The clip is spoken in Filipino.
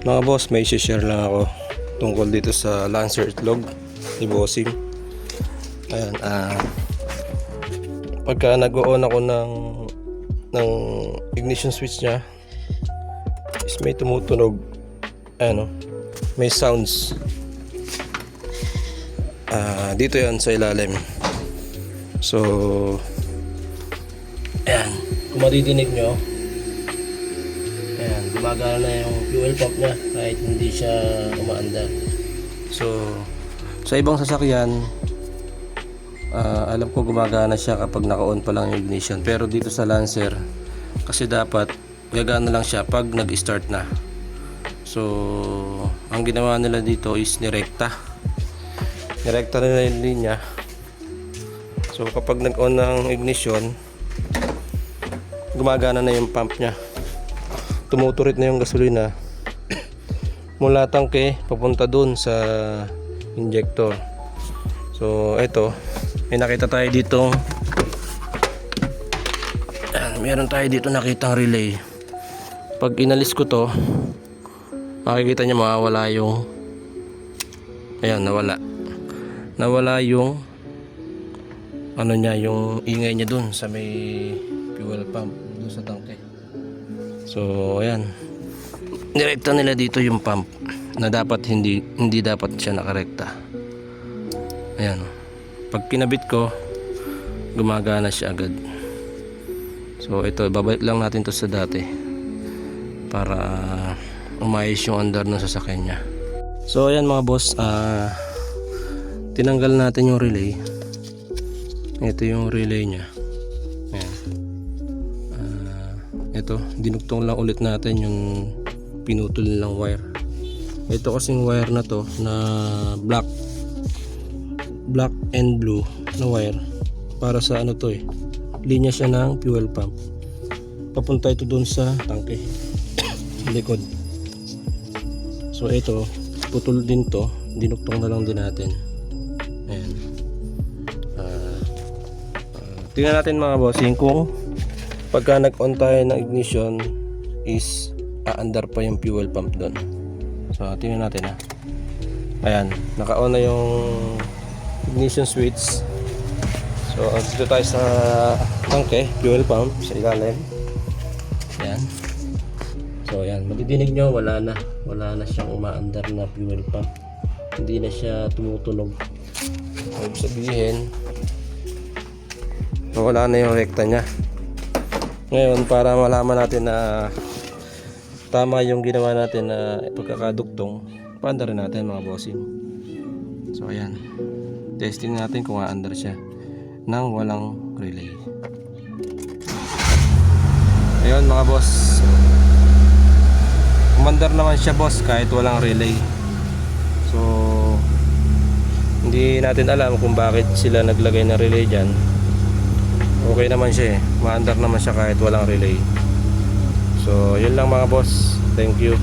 Mga boss, may share lang ako tungkol dito sa Lancer itlog ni Bossing. Ayan, pagka nag-on ako ng ignition switch niya is may tumutunog, ano, may sounds. Dito yan sa ilalim. So ayan, kung madidinig nyo, ayan, gumagana na yung fuel pump niya kahit hindi siya umaandar. So sa ibang sasakyan, alam ko gumagana siya kapag naka-on pa lang yung ignition, pero dito sa Lancer kasi dapat gagana lang siya pag nag-start na. So ang ginawa nila dito is nirekta nila yung linya. So kapag nag-on ng ignition, gumagana na yung pump nya, tumuturit na yung gasolina mula tangke papunta dun sa injector. So ito, may nakita tayo dito, meron tayo dito nakitang relay. Pag inalis ko to, makikita nyo mawawala yung, ayan, nawala yung ano niya, yung ingay niya dun sa may fuel pump dun sa tangke. So ayan, direkta nila dito yung pump na dapat hindi dapat siya nakarekta. Ayan, pag kinabit ko, gumagana siya agad. So ito, babalik lang natin to sa dati para umayos yung andar ng sasakyan niya. So ayan mga boss, tinanggal natin yung relay. Ito yung relay niya. Ayan. Ito, dinugtong lang ulit natin yung pinutol nilang wire. Ito kasing wire na to na black and blue na wire, para sa ano to linya siya ng fuel pump. Papunta ito dun sa tangke likod. So ito, putol din to, dinugtong na lang din natin. Ayan. Tingnan natin mga bossing kung pagka nag-on tayo ng ignition is aandar pa yung fuel pump doon. So tingnan natin Ayan, naka-on na yung ignition switch. So dito tayo sa tangke, fuel pump sa ilalim. Ayan. So ayan, madidinig nyo, wala na siyang umaandar na fuel pump. Hindi na siya tumutunog. Ibig sabihin, wala na yung rekta niya. Ngayon, para malaman natin na tama yung ginawa natin na pagkakaduktong, paanda rin natin mga bossing. So ayan, testing natin kung aandar siya nang walang relay. Ayun mga boss, umandar naman siya boss kahit walang relay. So hindi natin alam kung bakit sila naglagay ng relay dyan. Okay naman siya maandar naman siya kahit walang relay. So yun lang mga boss, thank you.